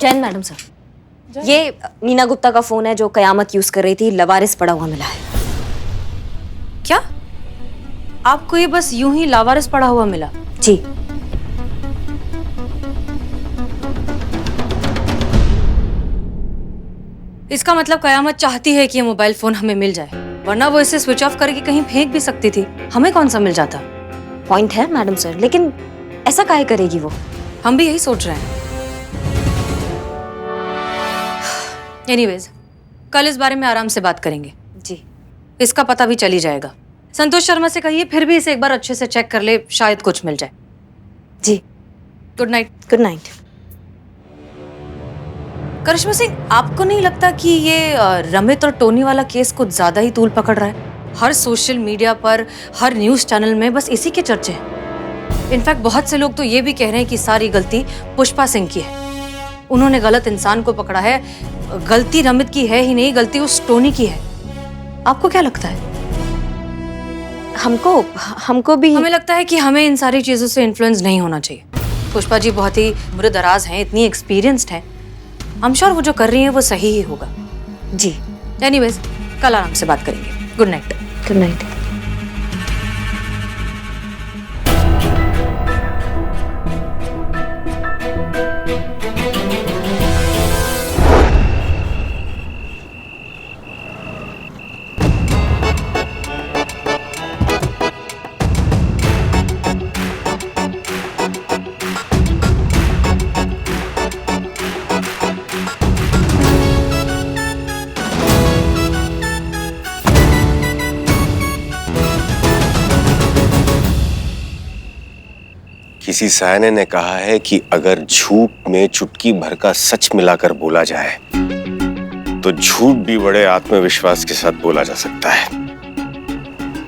Jain madam sir, ये नीना गुप्ता का phone है जो कयामत यूज कर रही थी, लवारिस पड़ा हुआ मिला है। क्या आपको ये बस यूं ही लावारिस पड़ा हुआ मिला? जी। इसका मतलब कयामत चाहती है कि ये मोबाइल फोन हमें मिल जाए, वरना वो इसे स्विच ऑफ करके कहीं फेंक भी सकती थी, हमें कौन सा मिल जाता। पॉइंट है मैडम सर, लेकिन ऐसा काहे करेगी वो? हम भी यही सोच रहे हैं। एनीवेज, कल इस बारे में आराम से बात करेंगे। जी। इसका पता भी चली जाएगा। संतोष शर्मा से कहिए फिर भी इसे एक बार अच्छे से चेक कर ले, शायद कुछ मिल जाए। जी। Good night. Good night. Karishma Singh, आपको नहीं लगता कि ये रमित और टोनी वाला केस कुछ ज्यादा ही तूल पकड़ रहा है? हर सोशल मीडिया पर, हर न्यूज चैनल में बस इसी के चर्चे हैं। इनफैक्ट बहुत से लोग तो ये भी कह रहे हैं कि सारी गलती पुष्पा सिंह की है। उन्होंने गलत इंसान को पकड़ा है। गलती रमित की है ही नहीं, गलती उस टोनी की है। आपको क्या लगता है? हमको भी हमें लगता है कि हमें इन सारी चीजों से इन्फ्लुएंस नहीं होना चाहिए। पुष्पा जी बहुत ही उम्र-दराज हैं, इतनी एक्सपीरियंस्ड हैं। I'm sure वो जो कर रही है वो सही ही होगा। जी। एनीवेज, कल आराम से बात करेंगे। Good night. Good night. किसी सायने ने कहा है कि अगर झूठ में चुटकी भर का सच मिलाकर बोला जाए तो झूठ भी बड़े आत्मविश्वास के साथ बोला जा सकता है।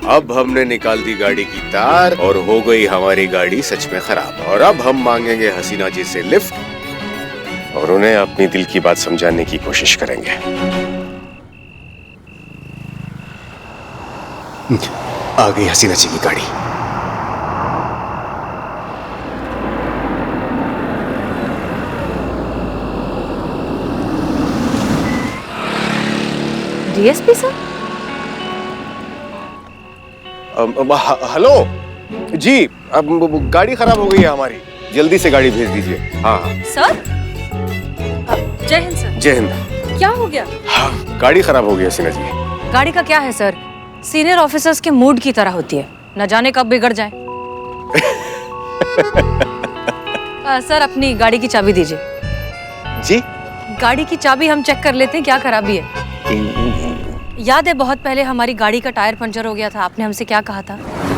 अब हमने निकाल दी गाड़ी की तार और हो गई हमारी गाड़ी सच में खराब, और अब हम मांगेंगे हसीना जी से लिफ्ट और उन्हें अपनी दिल की बात समझाने की कोशिश करेंगे। आ गई हसीना जी की गाड़ी। DSP sir? हेलो जी, अब गाड़ी खराब हो गई है हमारी, जल्दी से गाड़ी भेज दीजिए। हाँ सर। जय हिंद सर। जय हिंद। क्या हो गया? हाँ, गाड़ी खराब हो गई है हसीना जी। गाड़ी का क्या है सर? सीनियर ऑफिसर्स के मूड की तरह होती है, न जाने कब बिगड़ जाए। सर, अपनी गाड़ी की चाबी दीजिए। जी? गाड़ी की चाबी हम चेक कर लेते हैं क्या खराबी है। याद है बहुत पहले हमारी गाड़ी का टायर पंचर हो गया था, आपने हमसे क्या कहा था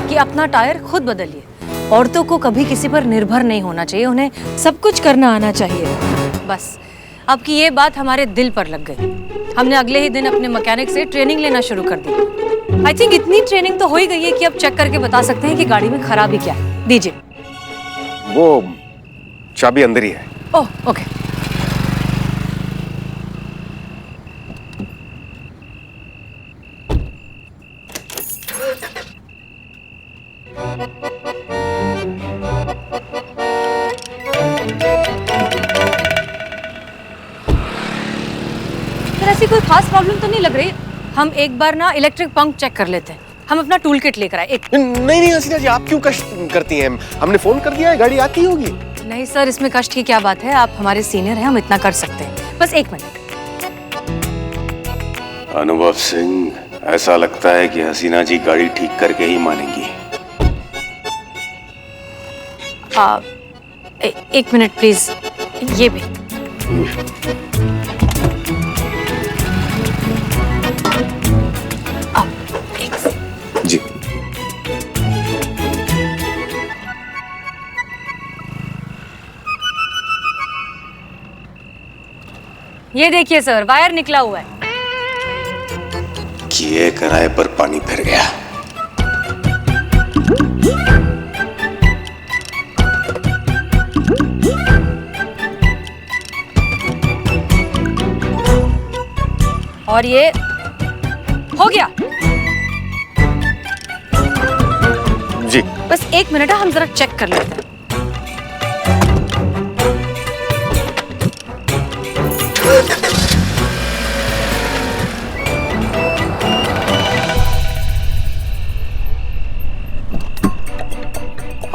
कि अपना टायर खुद बदलिए। औरतों को कभी किसी पर निर्भर नहीं होना चाहिए, उन्हें सब कुछ करना आना चाहिए। बस आपकी ये बात हमारे दिल पर लग गई। हमने अगले ही दिन अपने मैकेनिक से ट्रेनिंग लेना शुरू कर दी। आई थिंक इतनी ट्रेनिंग तो हो ही गई है कि अब चेक करके बता सकते हैं कि गाड़ी में खराबी क्या है। दीजिए। वो चाबी अंदर ही है। ओह, ओके। ऐसी कोई खास प्रॉब्लम तो नहीं लग रही। हम एक बार ना इलेक्ट्रिक पंप चेक कर लेते हैं। हम अपना टूल किट लेकर आए। नहीं हसीना जी, आप क्यों कष्ट करती हैं? हमने फोन कर दिया है, गाड़ी आती होगी। नहीं सर, इसमें कष्ट की क्या बात है? आप हमारे सीनियर हैं, हम इतना कर सकते हैं। बस 1 मिनट। अनुभव सिंह, ऐसा लगता है कि हसीना जी गाड़ी ठीक करके ही मानेंगी। 1 मिनट प्लीज। ये भी। जी। ये देखिए सर, वायर निकला हुआ है। किए कराए पर पानी फिर गया। और ये हो गया। जी। बस 1 मिनट है, हम जरा चेक कर लेते हैं।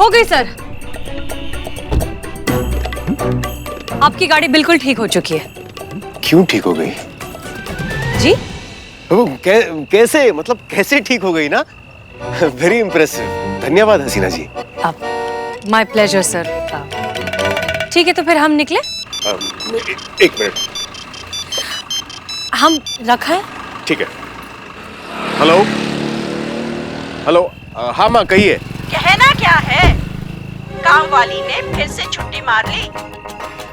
हो गई सर। आपकी गाड़ी बिल्कुल ठीक हो चुकी है। क्यों ठीक हो गई? जी? कैसे, मतलब कैसे ठीक हो गई ना? वेरी इंप्रेसिव, धन्यवाद Hasina ji. My pleasure sir. ठीक है तो फिर हम निकले। एक मिनट, हम रखें? ठीक है। हेलो हेलो, हाँ माँ कहिए। कहना क्या है, काम वाली ने फिर से छुट्टी मार ली।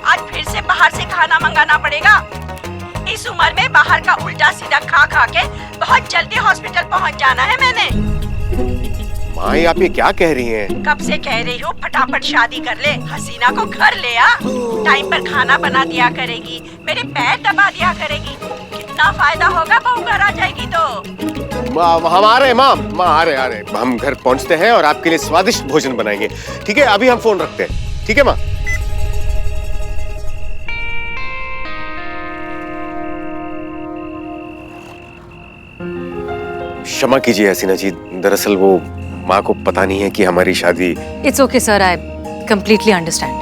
आज फिर से बाहर से खाना मंगाना पड़ेगा। इस उम्र में बाहर का उल्टा सीधा खा खा के बहुत जल्दी हॉस्पिटल पहुंच जाना है मैंने। माँ आप ये क्या कह रही हैं? कब से कह रही हूँ फटाफट शादी कर ले, हसीना को घर ले आ, टाइम पर खाना बना दिया करेगी, मेरे पैर दबा दिया करेगी। कितना फायदा होगा बहू घर आ जाएगी तो। हम आ रहे हैं माँ, आ रहे हम घर पहुँचते हैं और आपके लिए स्वादिष्ट भोजन बनाएंगे। ठीक है, अभी हम फोन रखते हैं। ठीक है माँ। क्षमा कीजिए हसीना जी, दरअसल वो माँ को पता नहीं है कि हमारी शादी। It's okay sir, I completely understand.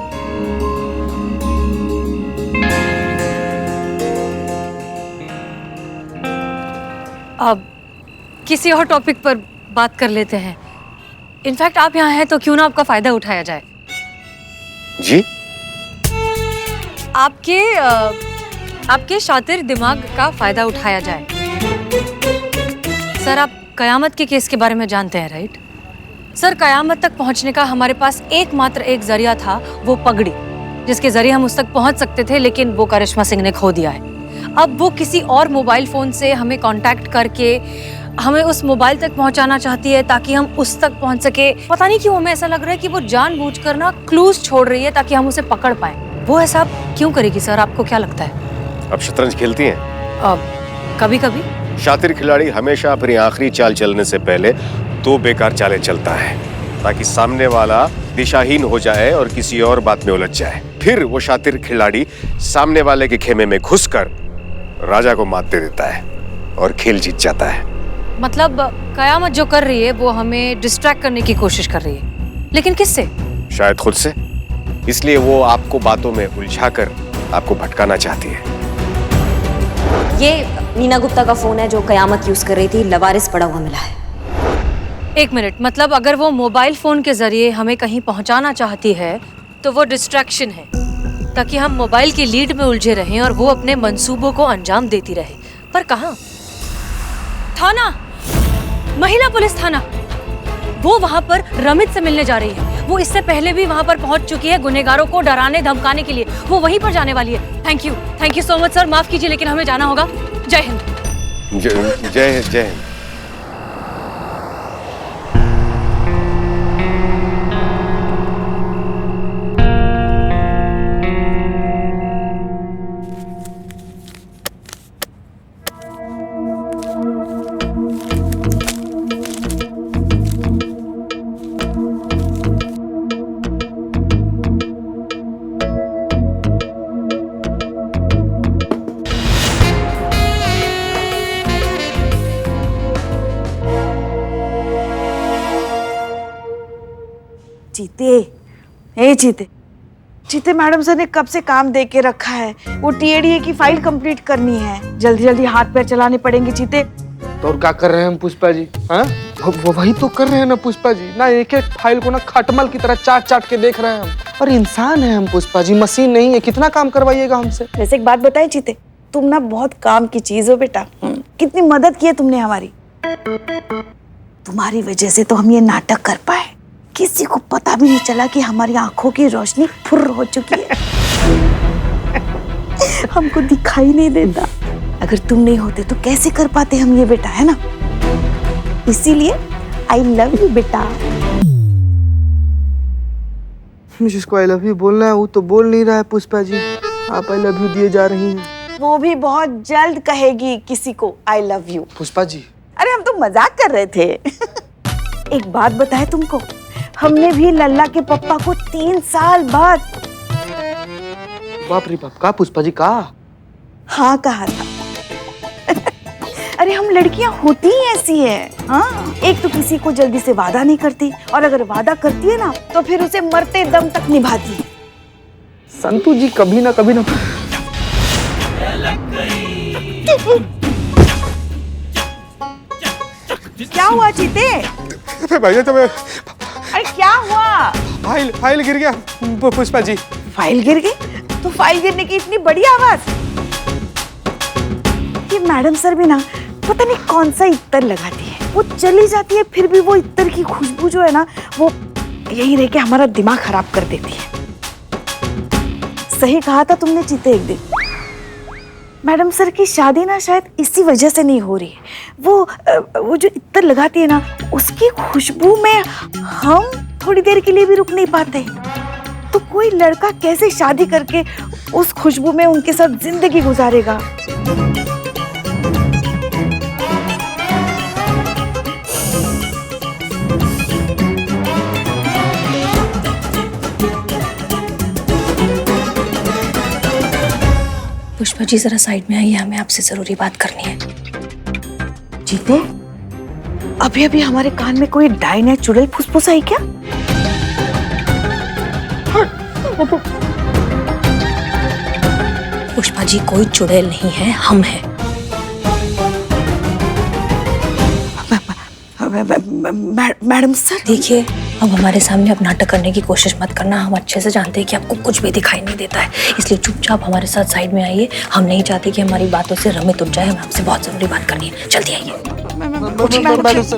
अब किसी और टॉपिक पर बात कर लेते हैं। इनफैक्ट आप यहाँ हैं तो क्यों ना आपका फायदा उठाया जाए। जी? आपके शातिर दिमाग का फायदा उठाया जाए। सर आप कयामत के केस के बारे में जानते हैं राइट? सर कयामत तक पहुंचने का हमारे पास एकमात्र एक जरिया था, वो पगड़ी, जिसके जरिए हम उस तक पहुंच सकते थे, लेकिन वो करिश्मा सिंह ने खो दिया है। अब वो किसी और मोबाइल फोन से हमें कांटेक्ट करके हमें उस मोबाइल तक पहुंचाना चाहती है ताकि हम उस तक पहुंच सके। पता नहीं क्यों हमें ऐसा लग रहा है कि वो जानबूझकर ना क्लूज छोड़ रही है ताकि हम उसे पकड़ पाए। वो ऐसा क्यों करेगी सर, आपको क्या लगता है? अब शतरंज खेलती हैं? कभी कभी शातिर खिलाड़ी हमेशा अपनी आखिरी चाल चलने से पहले दो बेकार चालें चलता है ताकि सामने वाला दिशाहीन हो जाए और किसी और बात में उलझ जाए। फिर वो शातिर खिलाड़ी सामने वाले के खेमे में घुसकर राजा को मात दे देता है और खेल जीत जाता है। मतलब कयामत जो कर रही है वो हमें डिस्ट्रैक्ट करने की कोशिश कर रही है, लेकिन किससे? शायद खुद से। इसलिए वो आपको बातों में उलझाकर आपको भटकाना चाहती है। ये नीना गुप्ता का फोन है जो कयामत यूज कर रही थी, लवारिस पड़ा हुआ मिला है। एक मिनट, मतलब अगर वो मोबाइल फोन के जरिए हमें कहीं पहुंचाना चाहती है तो वो डिस्ट्रैक्शन है ताकि हम मोबाइल की लीड में उलझे रहें और वो अपने मंसूबों को अंजाम देती रहे। पर कहाँ? थाना, महिला पुलिस थाना। वो वहां पर रमित से मिलने जा रही है। वो इससे पहले भी वहां पर पहुंच चुकी है गुनहगारों को डराने धमकाने के लिए। वो वहीं पर जाने वाली है। Thank you so much sir, माफ कीजिए लेकिन हमें जाना होगा। जय हिंद। जय हिंद। जीते मैडम सर ने कब से काम दे के रखा है। वो टीएडीए की फाइल कंप्लीट करनी है, जल्दी जल्दी हाथ पैर चलाने पड़ेंगे जीते। तो और क्या कर रहे हैं हम पुष्पा जी? हाँ वो वही तो कर रहे हैं ना पुष्पा जी, ना एक एक फाइल को ना खटमल की तरह चाट चाट के देख रहे हैं हम। और इंसान है हम पुष्पा जी, मशीन नहीं है। कितना काम करवाइएगा हमसे? वैसे एक बात बताए जीते, तुम ना बहुत काम की चीज हो बेटा। कितनी मदद की है तुमने हमारी। तुम्हारी वजह से तो हम ये नाटक कर पाए। किसी को पता भी नहीं चला कि हमारी आंखों की रोशनी फुर्र हो चुकी है। हमको दिखाई नहीं देता। अगर तुम नहीं होते तो कैसे कर पाते हम ये बेटा, है ना? इसीलिए आई लव यू बेटा। जिसको आई लव यू बोलना है वो तो बोल नहीं रहा है पुष्पा जी। आप आई लव यू दिए जा रही हैं। वो भी बहुत जल्द कहेगी किसी को I love you. Pushpa ji अरे हम तो मजाक कर रहे थे। एक बात बताए तुमको, हमने भी लल्ला के पप्पा को 3 साल बाद। बाप रे बाप, का पुष्पा जी का? हाँ कहा था। अरे हम लड़कियां होती ही ऐसी है। हाँ, एक तो किसी को जल्दी से वादा नहीं करती, और अगर वादा करती है ना तो फिर उसे मरते दम तक निभाती है। संतू जी कभी ना क्या हुआ चीते? भैया तो अरे क्या हुआ? फाइल गिर गया पुष्पा जी। फाइल गिर गई? तो फाइल गिरने की इतनी बड़ी आवाज? ये मैडम सर भी ना पता नहीं कौन सा इत्तर लगाती है, वो चली जाती है फिर भी वो इत्तर की खुशबू जो है ना वो यही रह के हमारा दिमाग खराब कर देती है। सही कहा था तुमने चीते एक दिन, मैडम सर की शादी ना शायद इसी वजह से नहीं हो रही है। वो जो इत्तर लगाती है ना उसकी खुशबू में हम थोड़ी देर के लिए भी रुक नहीं पाते। तो कोई लड़का कैसे शादी करके उस खुशबू में उनके साथ जिंदगी गुजारेगा? पुष्पा जी जरा साइड में आइए, हमें आपसे जरूरी बात करनी है। जीते, अभी अभी हमारे कान में कोई डाइन या चुड़ैल फुसफुस आई क्या? पुष्पा जी कोई चुड़ैल नहीं है, हम हैं। मैडम सर देखिए, अब हमारे सामने अब नाटक करने की कोशिश मत करना। हम अच्छे से जानते हैं कि आपको कुछ भी दिखाई नहीं देता है, इसलिए चुपचाप हमारे साथ साइड में आइए। हम नहीं चाहते कि हमारी बातों से रमित उठ जाए। हमें आपसे बहुत जरूरी बात करनी है, जल्दी आइए।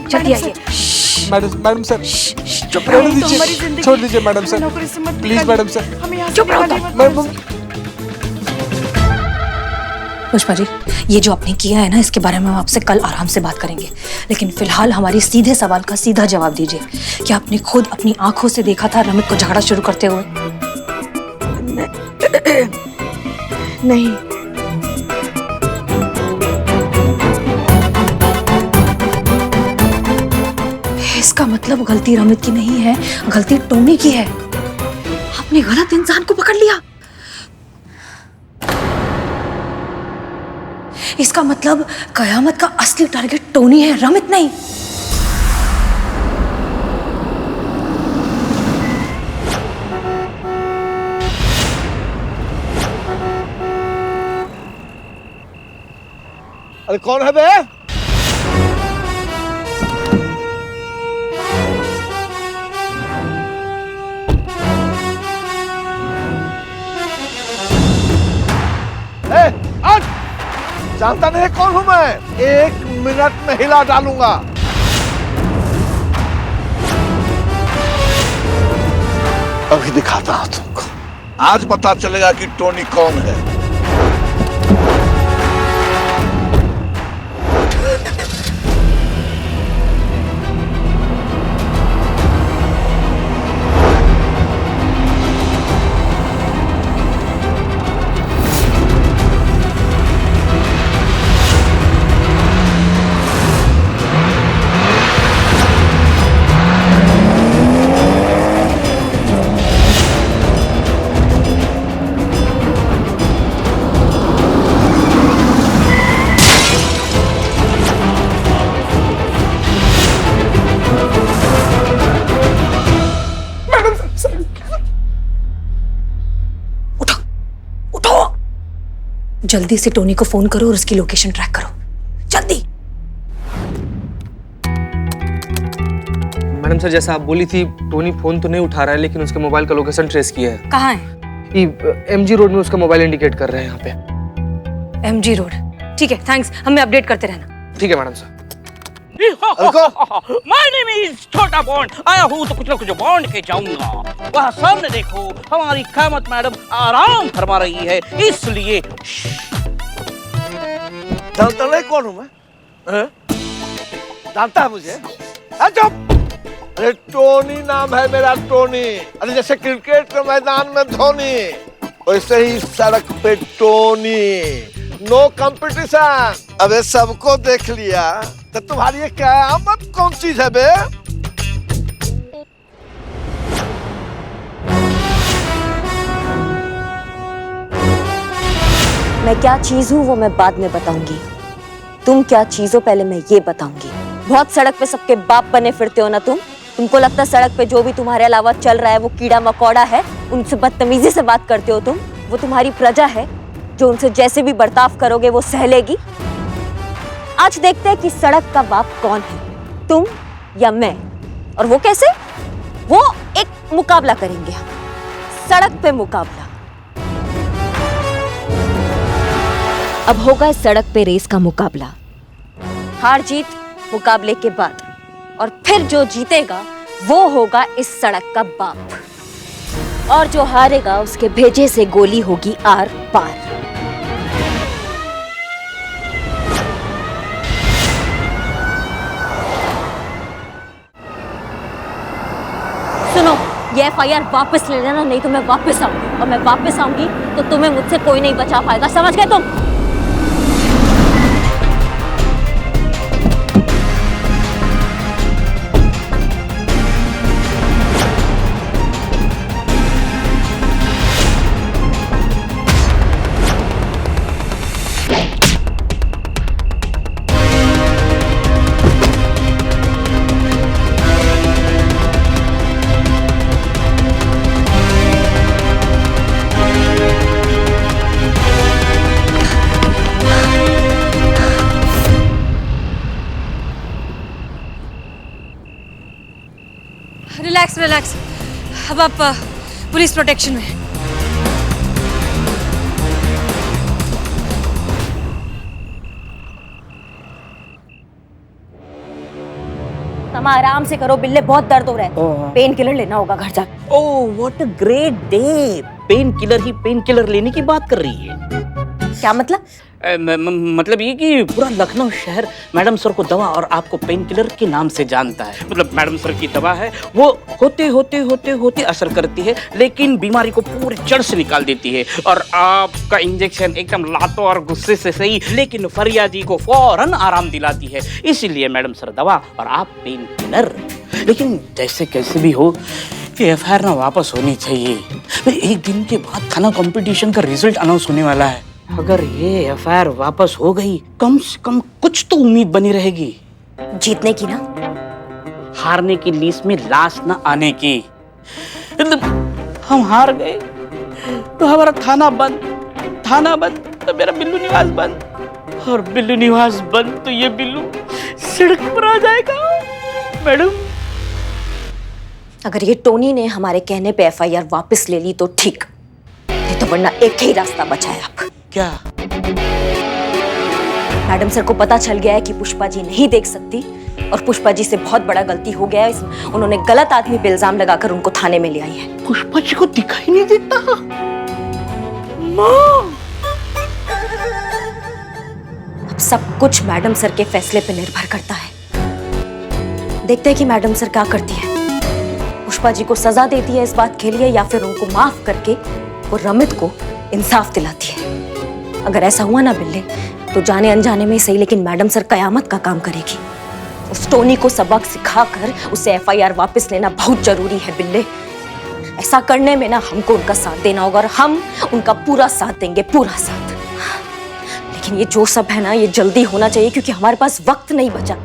जल्दी आइए। मैडम सर चुप रहो, छोड़ दीजिए madam sir, please madam sir. चुप रहो। पुष्पा जी, ये जो आपने किया है ना, इसके बारे में हम आपसे कल आराम से बात करेंगे, लेकिन फिलहाल हमारी सीधे सवाल का सीधा जवाब दीजिए। क्या आपने खुद अपनी आंखों से देखा था रमित को झगड़ा शुरू करते हुए? नहीं। इसका मतलब गलती रमित की नहीं है, गलती टोनी की है। आपने गलत इंसान को पकड़ लिया। इसका मतलब कयामत का असली टारगेट टोनी है, रमित नहीं। अरे कौन है बे? जानता नहीं कौन हूं मैं? 1 मिनट में हिला डालूंगा। अभी दिखाता हूं तुमको, आज पता चलेगा कि टोनी कौन है। जल्दी से टोनी को फोन करो और उसकी लोकेशन ट्रैक करो, जल्दी। मैडम सर, जैसा आप बोली थी, टोनी फोन तो नहीं उठा रहा है, लेकिन उसके मोबाइल का लोकेशन ट्रेस किया है। कहाँ है? MG रोड में उसका मोबाइल इंडिकेट कर रहे हैं यहाँ पे। MG रोड, ठीक है, थैंक्स। हमें अपडेट करते रहना। ठीक है madam sir. My name is छोटा बॉन्ड। आया हूँ तो कुछ ना कुछ बॉन्ड के जाऊंगा। वहाँ सामने देखो, हमारी कामत मैडम आराम फरमा रही है, इसलिए। जानता नहीं कौन हूं मैं? जानता है मुझे? चुप! अरे टोनी नाम है मेरा, टोनी। अरे जैसे क्रिकेट के मैदान में धोनी, वैसे ही सड़क पे टोनी। No competition. अबे सबको देख लिया तो तुम्हारी ये कयामत कौन चीज है बे? मैं क्या चीज हूं वो मैं बाद में बताऊंगी, तुम क्या चीज हो पहले मैं ये बताऊंगी। बहुत सड़क पे सबके बाप बने फिरते हो ना तुमको लगता है सड़क पे जो भी तुम्हारे अलावा चल रहा है वो कीड़ा मकोड़ा है, उनसे बदतमीजी से बात करते हो तुम। वो तुम्हारी प्रजा है जो उनसे जैसे भी बर्ताव करोगे वो सह लेगी। आज देखते हैं कि सड़क का बाप कौन है, तुम या मैं। और वो कैसे? वो एक मुकाबला करेंगे हम, सड़क पे मुकाबला। अब होगा इस सड़क पे रेस का मुकाबला, हार जीत मुकाबले के बाद, और फिर जो जीतेगा वो होगा इस सड़क का बाप, और जो हारेगा उसके भेजे से गोली होगी आर पार। सुनो, ये FIR वापस ले लेना, नहीं तो मैं वापस आऊंगी, और मैं वापस आऊंगी तो तुम्हें मुझसे कोई नहीं बचा पाएगा, समझ गए तुम? रिलैक्स रिलैक्स, अब आप पुलिस प्रोटेक्शन में। तुम आराम से करो बिल्ले, बहुत दर्द हो रहा है, पेन किलर लेना होगा घर जाकर। Oh what a great day, pain killer he pain killer लेने की बात कर रही है। क्या मतलब? मतलब ये कि पूरा लखनऊ शहर मैडम सर को दवा और आपको पेन किलर के नाम से जानता है। मतलब मैडम सर की दवा है, वो होते होते होते होते असर करती है, लेकिन बीमारी को पूरी जड़ से निकाल देती है। और आपका इंजेक्शन एकदम लातों और गुस्से से सही, लेकिन फरियादी को फौरन आराम दिलाती है। इसीलिए मैडम सर दवा और आप पेन किलर। लेकिन जैसे कैसे भी हो, ये FIR ना वापस होनी चाहिए। एक दिन के बाद थाना कंपटीशन का रिजल्ट अनाउंस होने वाला है। अगर ये FIR वापस हो गई, कम से कम कुछ तो उम्मीद बनी रहेगी। जीतने की ना, हारने की लिस्ट में लास्ट ना आने की। हम हार गए तो हमारा थाना बंद तो मेरा बिल्लू निवास बंद, और बिल्लू निवास बंद तो ये बिल्लू सड़क पर आ जाएगा। मैडम, अगर ये टोनी ने हमारे कहने पे FIR वापस ले ली तो ठीक, नहीं तो वरना एक ही रास्ता बचा है अब। क्या? मैडम सर को पता चल गया है कि पुष्पा जी नहीं देख सकती, और पुष्पा जी से बहुत बड़ा गलती हो गया है। उन्होंने गलत आदमी पे इल्जाम लगाकर उनको थाने में ले आई है। पुष्पा जी को दिखाई नहीं देता? माँ, अब सब कुछ मैडम सर के फैसले पे निर्भर करता है। देखते हैं कि मैडम सर क्या करती है, पुष्पा जी को सजा देती है इस बात के लिए, या फिर उनको माफ करके वो रमित को इंसाफ दिलाती है। अगर ऐसा हुआ ना बिल्ले, तो जाने अनजाने में सही, लेकिन मैडम सर कयामत का काम करेगी। उस टोनी को सबक सिखाकर उसे FIR वापस लेना बहुत जरूरी है बिल्ले। ऐसा करने में ना हमको उनका साथ देना होगा, और हम उनका पूरा साथ देंगे, पूरा साथ। लेकिन ये जो सब है ना, ये जल्दी होना चाहिए, क्योंकि हमारे पास वक्त नहीं बचा।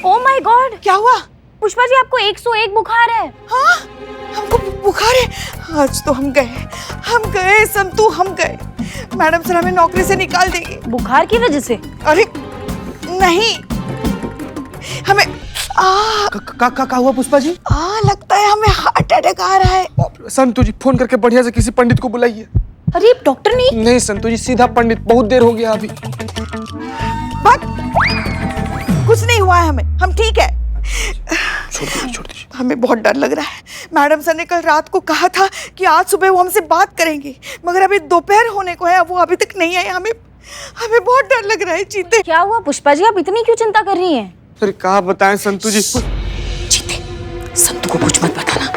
ओह माय गॉड, क्या हुआ? पुष्पा जी, आपको 101 बुखार है। हाँ, हमको बुखार है। आज तो हम गए संतू, हम गए। मैडम सर हमें नौकरी से निकाल देंगे। बुखार की वजह से? अरे नहीं, हमें का हुआ पुष्पा जी? लगता है हमें हार्ट अटैक आ रहा है। संतू जी, फोन करके बढ़िया से किसी पंडित को बुलाइए। अरे डॉक्टर नहीं संतू जी, सीधा पंडित, बहुत देर हो गया अभी। कुछ नहीं हुआ है हमें, हम ठीक है। छोड़ दीजिए। हमें बहुत डर लग रहा है। मैडम सर ने कल रात को कहा था कि आज सुबह वो हमसे बात करेंगे, मगर अभी दोपहर होने को है, वो अभी तक नहीं आए। हमें बहुत डर लग रहा है। चीते, क्या हुआ पुष्पा जी, आप इतनी क्यों चिंता कर रही हैं? अरे कहाँ बताएं संतू जी। चीते, संतू को कुछ मत बताना।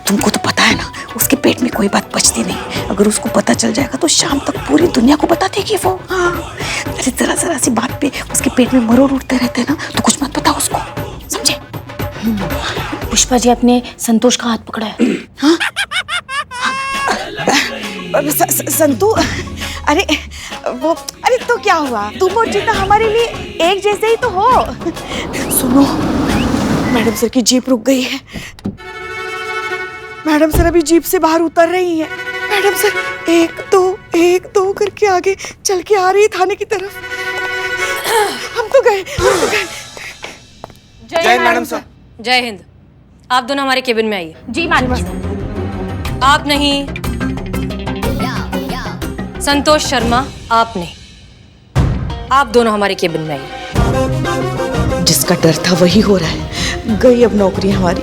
तुमको तो पता है ना, उसके पेट में कोई बात बचती नहीं। अगर उसको पता चल जाएगा तो शाम तक पूरी दुनिया को बता देगी वो। हाँ, अरे जरा सी बात पे उसके पेट में मरोड़ उठते रहते हैं ना, तो कुछ मत बताओ उसको। पुष्पा जी अपने संतोष का हाथ पकड़ा है। संतू, अरे अरे तो क्या हुआ, तुम और जीता हमारे लिए एक जैसे ही तो हो। सुनो, मैडम सर की जीप रुक गई है। मैडम सर अभी जीप से बाहर उतर रही हैं। मैडम सर एक दो करके आगे चल के आ रही है थाने की तरफ। हम तो गए। जय मैडम सर। जय हिंद। आप दोनों हमारे केबिन में आइए। जी मैडम। आप नहीं, संतोष शर्मा आप नहीं, आप दोनों हमारे केबिन में आइए। जिसका डर था वही हो रहा है। गई अब नौकरी हमारी।